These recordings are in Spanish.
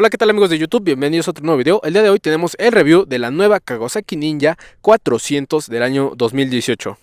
Hola, ¿qué tal amigos de YouTube? Bienvenidos a otro nuevo video. El día de hoy tenemos el review de la nueva Kawasaki Ninja 400 del año 2018.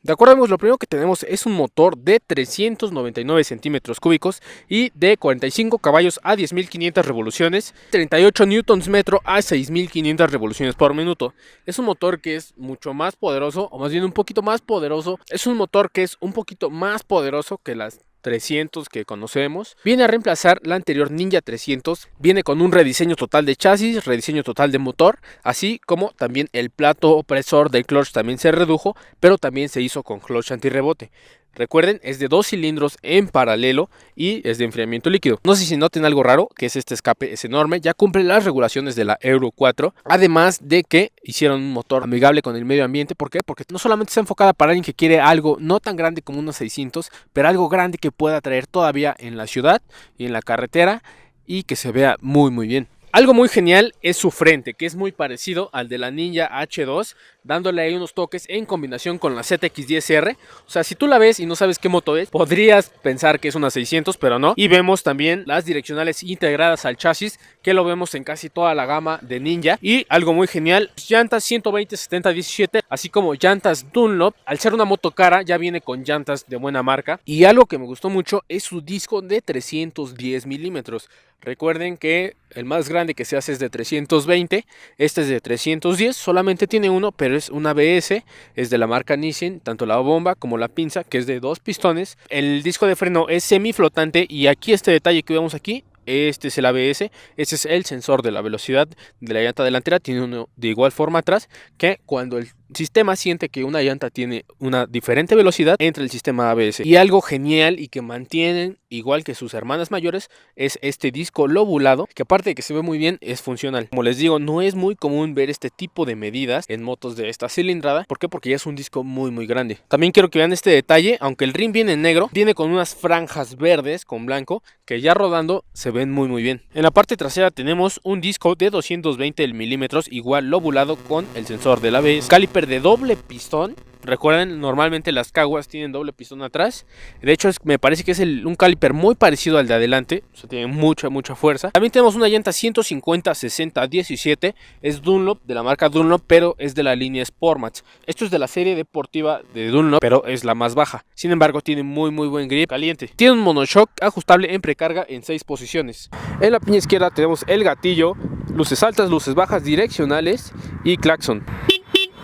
De acuerdo amigos, lo primero que tenemos es un motor de 399 centímetros cúbicos y de 45 caballos a 10.500 revoluciones, 38 newtons metro a 6.500 revoluciones por minuto. Es un motor que es mucho más poderoso, o más bien un poquito más poderoso. Es un motor que es un poquito más poderoso que las 300 que conocemos. Viene a reemplazar la anterior Ninja 300. Viene con un rediseño total de chasis, rediseño total de motor, así como también el plato opresor del clutch también se redujo, pero también se hizo con clutch antirrebote. Recuerden, es de 2 cilindros en paralelo y es de enfriamiento líquido. No sé si noten algo raro, que es este escape, es enorme, ya cumple las regulaciones de la Euro 4. Además de que hicieron un motor amigable con el medio ambiente. ¿Por qué? Porque no solamente está enfocada para alguien que quiere algo no tan grande como unos 600, pero algo grande que pueda traer todavía en la ciudad y en la carretera y que se vea muy bien. Algo muy genial es su frente, que es muy parecido al de la Ninja H2, dándole ahí unos toques en combinación con la ZX10R. O sea, si tú la ves y no sabes qué moto es, podrías pensar que es una 600, pero no. Y vemos también las direccionales integradas al chasis, que lo vemos en casi toda la gama de Ninja. Y algo muy genial, llantas 120-70-17, así como llantas Dunlop. Al ser una moto cara, ya viene con llantas de buena marca. Y algo que me gustó mucho es su disco de 310 milímetros. Recuerden que el más grande que se hace es de 320, este es de 310, solamente tiene uno, pero es una ABS, es de la marca Nissin, tanto la bomba como la pinza, que es de 2 pistones. El disco de freno es semiflotante y aquí este detalle que vemos aquí, este es el ABS, este es el sensor de la velocidad de la llanta delantera, tiene uno de igual forma atrás, que cuando el sistema siente que una llanta tiene una diferente velocidad entre el sistema ABS. Y algo genial y que mantienen igual que sus hermanas mayores es este disco lobulado, que aparte de que se ve muy bien, es funcional. Como les digo, no es muy común ver este tipo de medidas en motos de esta cilindrada. ¿Por qué? Porque ya es un disco muy grande. También quiero que vean este detalle, aunque el rim viene en negro, viene con unas franjas verdes con blanco que ya rodando se ven muy bien. En la parte trasera tenemos un disco de 220 milímetros, igual lobulado con el sensor del ABS, caliper de doble pistón. Recuerden, normalmente las Caguas tienen doble pistón atrás. De hecho, me parece que es un caliper muy parecido al de adelante. O sea, tiene mucha fuerza. También tenemos una llanta 150-60-17. Es Dunlop, de la marca Dunlop, pero es de la línea Sportmax. Esto es de la serie deportiva de Dunlop, pero es la más baja. Sin embargo, tiene muy buen grip caliente. Tiene un monoshock ajustable en precarga en 6 posiciones. En la piña izquierda tenemos el gatillo, luces altas, luces bajas, direccionales y claxon.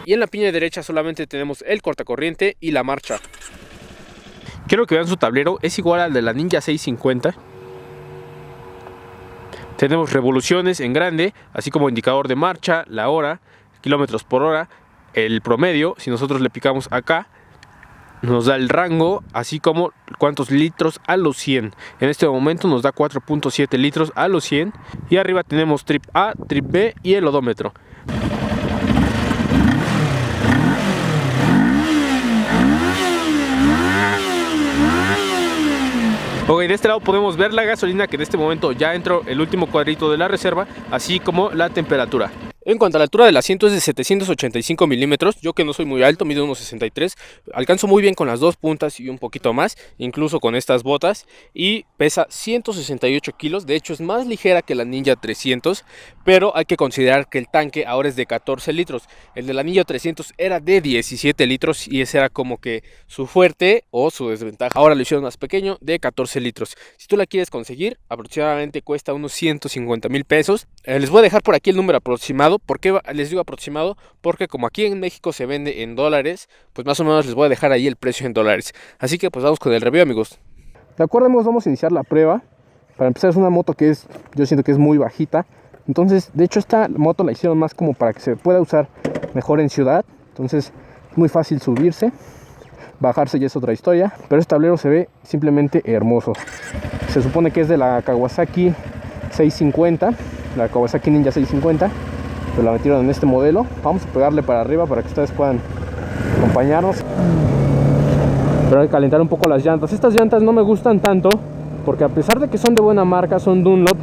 Y en la piña derecha solamente tenemos el cortacorriente y la marcha. Quiero que vean su tablero, es igual al de la Ninja 650. Tenemos revoluciones en grande, así como indicador de marcha, la hora, kilómetros por hora, el promedio. Si nosotros le picamos acá, nos da el rango, así como cuántos litros a los 100. En este momento nos da 4.7 litros a los 100. Y arriba tenemos trip A, trip B y el odómetro. Ok, de este lado podemos ver la gasolina, que en este momento ya entró el último cuadrito de la reserva, así como la temperatura. En cuanto a la altura del asiento es de 785 milímetros. Yo, que no soy muy alto, mido unos 63, alcanzo muy bien con las dos puntas y un poquito más, incluso con estas botas. Y pesa 168 kilos, de hecho es más ligera que la Ninja 300, pero hay que considerar que el tanque ahora es de 14 litros. El de la Ninja 300 era de 17 litros y ese era como que su fuerte o su desventaja. Ahora lo hicieron más pequeño, de 14 litros. Si tú la quieres conseguir, aproximadamente cuesta unos 150,000 pesos. Les voy a dejar por aquí el número aproximado. ¿Por qué les digo aproximado? Porque como aquí en México se vende en dólares, pues más o menos les voy a dejar ahí el precio en dólares. Así que pues vamos con el review, amigos. De acuerdo, amigos, vamos a iniciar la prueba. Para empezar, es una moto que yo siento que es muy bajita. Entonces, de hecho, esta moto la hicieron más como para que se pueda usar mejor en ciudad. Entonces, es muy fácil subirse. Bajarse ya es otra historia. Pero este tablero se ve simplemente hermoso. Se supone que es de la Kawasaki 650. La Kawasaki Ninja 650. Pero la metieron en este modelo. Vamos a pegarle para arriba para que ustedes puedan acompañarnos. Pero hay que calentar un poco las llantas. Estas llantas no me gustan tanto, porque a pesar de que son de buena marca, son Dunlop,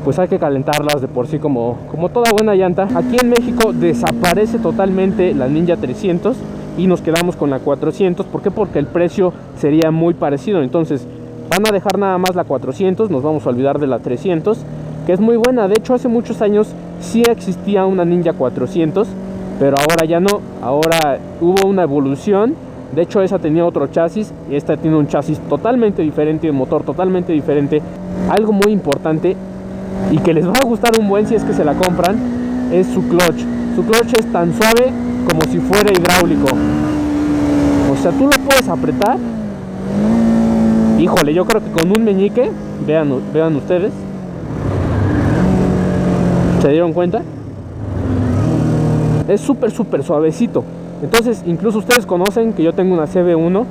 pues hay que calentarlas de por sí como toda buena llanta. Aquí en México desaparece totalmente la Ninja 300 y nos quedamos con la 400. ¿Por qué? Porque el precio sería muy parecido. Entonces van a dejar nada más la 400, nos vamos a olvidar de la 300, que es muy buena. De hecho, hace muchos años sí existía una Ninja 400, pero ahora ya no. Ahora hubo una evolución. De hecho, esa tenía otro chasis y esta tiene un chasis totalmente diferente, un motor totalmente diferente. Algo muy importante y que les va a gustar un buen si es que se la compran es su clutch. Su clutch es tan suave como si fuera hidráulico. O sea, tú lo puedes apretar. Híjole, yo creo que con un meñique, vean ustedes. ¿Se dieron cuenta? Es súper suavecito. Entonces, incluso ustedes conocen que yo tengo una CB1.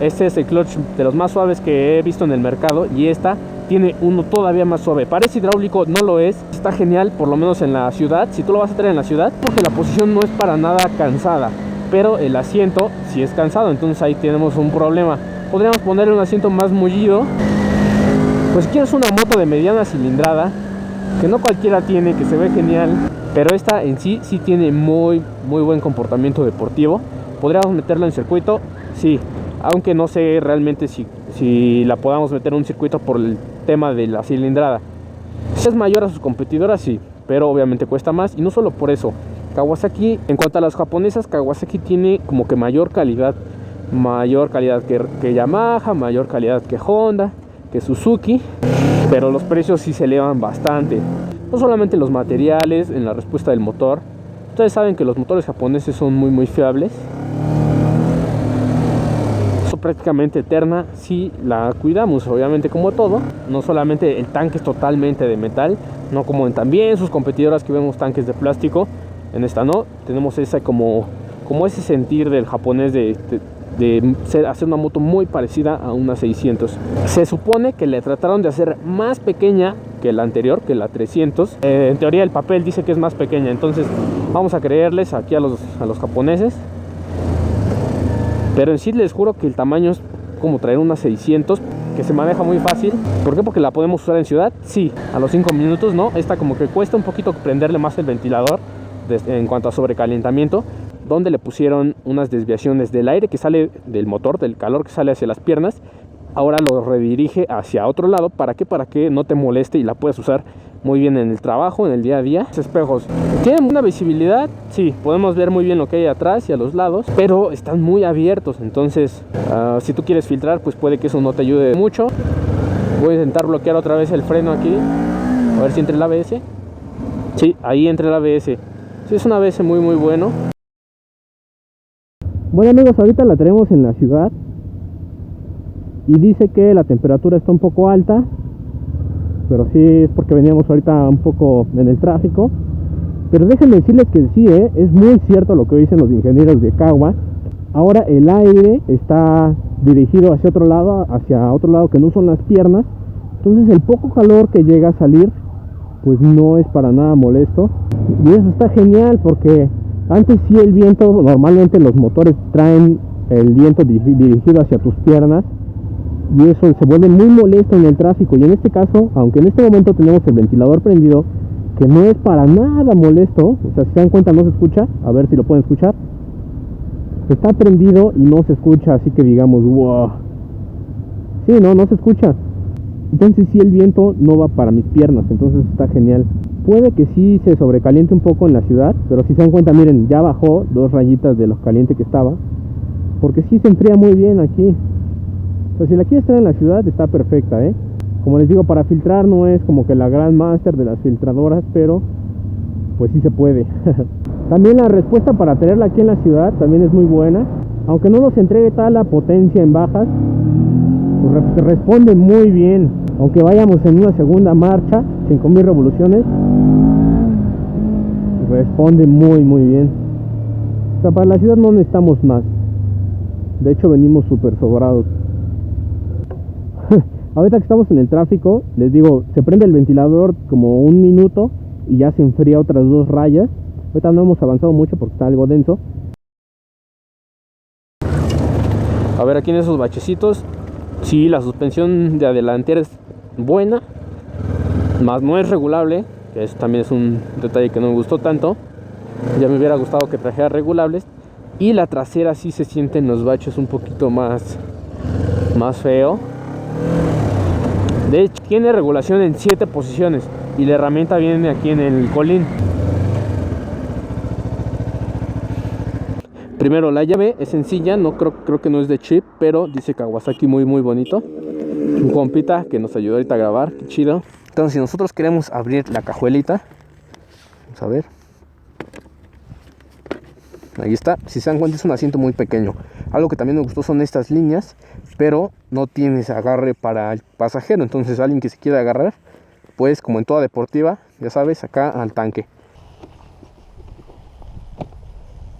Este es el clutch de los más suaves que he visto en el mercado. Y esta tiene uno todavía más suave. Parece hidráulico, no lo es. Está genial, por lo menos en la ciudad. Si tú lo vas a traer en la ciudad, porque la posición no es para nada cansada, pero el asiento sí es cansado. Entonces ahí tenemos un problema. Podríamos ponerle un asiento más mullido. Pues quieres una moto de mediana cilindrada, que no cualquiera tiene, que se ve genial. Pero esta en sí tiene muy buen comportamiento deportivo. ¿Podríamos meterla en circuito? Sí, aunque no sé realmente si la podamos meter en un circuito por el tema de la cilindrada. Si es mayor a sus competidoras, sí, pero obviamente cuesta más. Y no solo por eso, Kawasaki, en cuanto a las japonesas, Kawasaki tiene como que mayor calidad que Yamaha, mayor calidad que Honda, que Suzuki, pero los precios sí se elevan bastante. No solamente los materiales, en la respuesta del motor. Ustedes saben que los motores japoneses son muy fiables. Son prácticamente eterna si la cuidamos, obviamente, como todo. No solamente el tanque es totalmente de metal, no como en también sus competidoras que vemos tanques de plástico. En esta no, tenemos esa como como ese sentir del japonés de hacer una moto muy parecida a una 600. Se supone que le trataron de hacer más pequeña que la anterior, que la 300. En teoría el papel dice que es más pequeña, entonces vamos a creerles aquí a los japoneses. Pero en sí les juro que el tamaño es como traer una 600, que se maneja muy fácil. ¿Por qué? Porque la podemos usar en ciudad, sí, a los 5 minutos, ¿no? Esta como que cuesta un poquito prenderle más el ventilador en cuanto a sobrecalentamiento, donde le pusieron unas desviaciones del aire que sale del motor, del calor que sale hacia las piernas. Ahora lo redirige hacia otro lado. ¿Para qué? Para que no te moleste y la puedas usar muy bien en el trabajo, en el día a día. Los espejos tienen una visibilidad, sí, podemos ver muy bien lo que hay atrás y a los lados, pero están muy abiertos, entonces si tú quieres filtrar, pues puede que eso no te ayude mucho. Voy a intentar bloquear otra vez el freno aquí, a ver si entra el ABS. Sí, ahí entra el ABS. Sí, es un ABS muy bueno. Bueno amigos, ahorita la tenemos en la ciudad y dice que la temperatura está un poco alta, pero sí es porque veníamos ahorita un poco en el tráfico. Pero déjenme decirles que sí, es muy cierto lo que dicen los ingenieros de Kawa. Ahora el aire está dirigido hacia otro lado que no son las piernas. Entonces el poco calor que llega a salir, pues no es para nada molesto. Y eso está genial porque antes sí el viento, normalmente los motores traen el viento dirigido hacia tus piernas, y eso se vuelve muy molesto en el tráfico. Y en este caso, aunque en este momento tenemos el ventilador prendido, que no es para nada molesto, o sea, si se dan cuenta no se escucha, a ver si lo pueden escuchar, está prendido y no se escucha, así que digamos, wow, sí, no se escucha. Entonces sí, el viento no va para mis piernas, entonces está genial. Puede que sí se sobrecaliente un poco en la ciudad, pero si se dan cuenta, miren, ya bajó 2 rayitas de lo caliente que estaba, porque sí se enfría muy bien aquí. O sea, si la quieres traer en la ciudad está perfecta, Como les digo, para filtrar no es como que la gran máster de las filtradoras, pero pues sí se puede. También la respuesta para tenerla aquí en la ciudad también es muy buena. Aunque no nos entregue tal la potencia en bajas, pues responde muy bien. Aunque vayamos en una segunda marcha, 5000 revoluciones, responde muy bien. O sea, para la ciudad no necesitamos más. De hecho venimos súper sobrados. Ahorita que estamos en el tráfico, les digo, se prende el ventilador como 1 minuto y ya se enfría otras 2 rayas. Ahorita no hemos avanzado mucho porque está algo denso. A ver, aquí en esos bachecitos, sí, la suspensión de delantera es buena, más no es regulable, que eso también es un detalle que no me gustó tanto. Ya me hubiera gustado que trajera regulables. Y la trasera sí se siente en los baches un poquito más feo. De hecho, tiene regulación en 7 posiciones y la herramienta viene aquí en el colín. Primero, la llave es sencilla, no creo que no es de chip, pero dice Kawasaki muy bonito. Un compita que nos ayudó ahorita a grabar, qué chido. Entonces, si nosotros queremos abrir la cajuelita, vamos a ver. Ahí está, si se dan cuenta es un asiento muy pequeño. Algo que también me gustó son estas líneas, pero no tienes agarre para el pasajero. Entonces alguien que se quiera agarrar, pues como en toda deportiva, ya sabes, acá al tanque.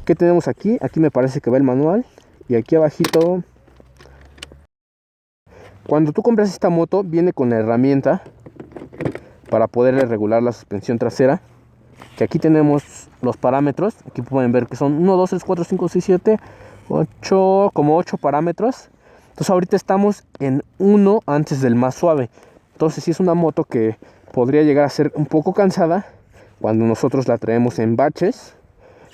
¿Qué tenemos aquí? Aquí me parece que va el manual. Y aquí abajito, cuando tú compras esta moto, viene con la herramienta para poderle regular la suspensión trasera. Que aquí tenemos los parámetros. Aquí pueden ver que son 1, 2, 3, 4, 5, 6, 7, 8, como 8 parámetros. Entonces ahorita estamos en 1 antes del más suave. Entonces sí es una moto que podría llegar a ser un poco cansada cuando nosotros la traemos en baches.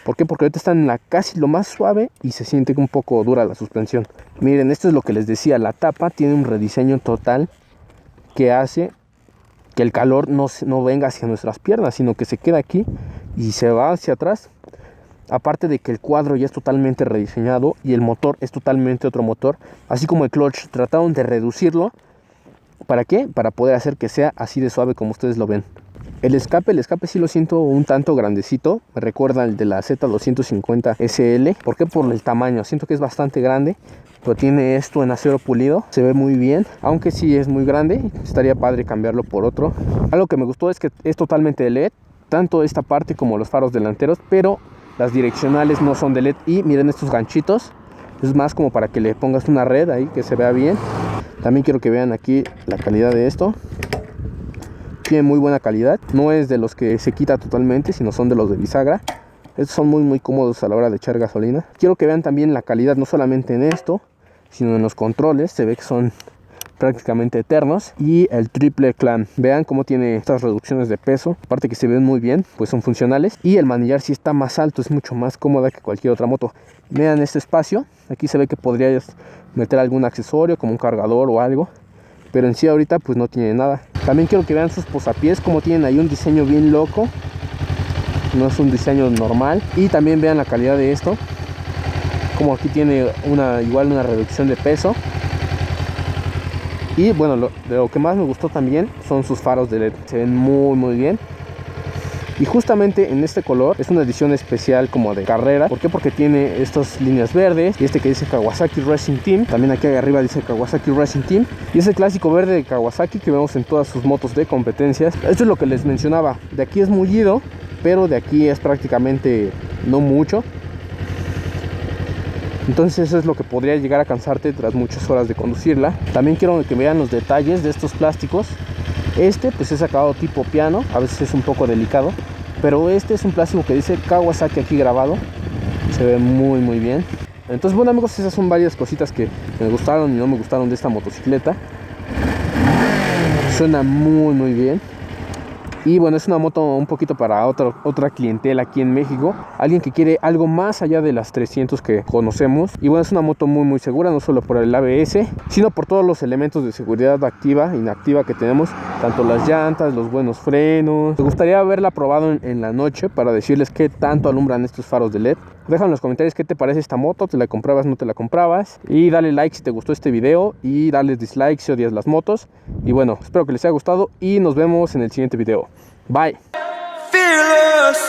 ¿Por qué? Porque ahorita está en casi lo más suave y se siente un poco dura la suspensión. Miren, esto es lo que les decía. La tapa tiene un rediseño total que hace que el calor no venga hacia nuestras piernas, sino que se queda aquí y se va hacia atrás. Aparte de que el cuadro ya es totalmente rediseñado y el motor es totalmente otro motor, así como el clutch, trataron de reducirlo. ¿Para qué? Para poder hacer que sea así de suave como ustedes lo ven. El escape sí lo siento un tanto grandecito, me recuerda al de la Z250 SL. ¿Por qué? Por el tamaño, siento que es bastante grande, pero tiene esto en acero pulido, se ve muy bien, aunque sí es muy grande, estaría padre cambiarlo por otro. Algo que me gustó es que es totalmente LED, tanto esta parte como los faros delanteros, pero Las direccionales no son de LED. Y miren estos ganchitos. Es más como para que le pongas una red ahí que se vea bien. También quiero que vean aquí la calidad de esto. Tiene muy buena calidad. No es de los que se quita totalmente, sino son de los de bisagra. Estos son muy cómodos a la hora de echar gasolina. Quiero que vean también la calidad, no solamente en esto, sino en los controles. Se ve que son prácticamente eternos. Y el triple clan, vean cómo tiene estas reducciones de peso, aparte que se ven muy bien, pues son funcionales. Y el manillar sí está más alto, es mucho más cómoda que cualquier otra moto. Vean este espacio, aquí se ve que podrías meter algún accesorio como un cargador o algo, pero en sí ahorita pues no tiene nada. También quiero que vean sus posapiés, como tienen ahí un diseño bien loco, no es un diseño normal. Y también vean la calidad de esto, como aquí tiene igual una reducción de peso. Y bueno, lo que más me gustó también son sus faros de LED. Se ven muy bien. Y justamente en este color es una edición especial como de carrera. ¿Por qué? Porque tiene estas líneas verdes y este que dice Kawasaki Racing Team. También aquí arriba dice Kawasaki Racing Team. Y es el clásico verde de Kawasaki que vemos en todas sus motos de competencias. Esto es lo que les mencionaba. De aquí es mullido, pero de aquí es prácticamente no mucho. Entonces eso es lo que podría llegar a cansarte tras muchas horas de conducirla. También quiero que vean los detalles de estos plásticos. Este pues es acabado tipo piano, a veces es un poco delicado, pero este es un plástico que dice Kawasaki aquí grabado. Se ve muy bien. Entonces bueno amigos, esas son varias cositas que me gustaron y no me gustaron de esta motocicleta. Suena muy bien. Y bueno, es una moto un poquito para otra clientela aquí en México. Alguien que quiere algo más allá de las 300 que conocemos. Y bueno, es una moto muy segura, no solo por el ABS, sino por todos los elementos de seguridad activa e inactiva que tenemos. Tanto las llantas, los buenos frenos. Me gustaría haberla probado en la noche para decirles qué tanto alumbran estos faros de LED. Déjame en los comentarios qué te parece esta moto, ¿te la comprabas, no te la comprabas? Y dale like si te gustó este video y dale dislike si odias las motos. Y bueno, espero que les haya gustado y nos vemos en el siguiente video. Bye. Fearless.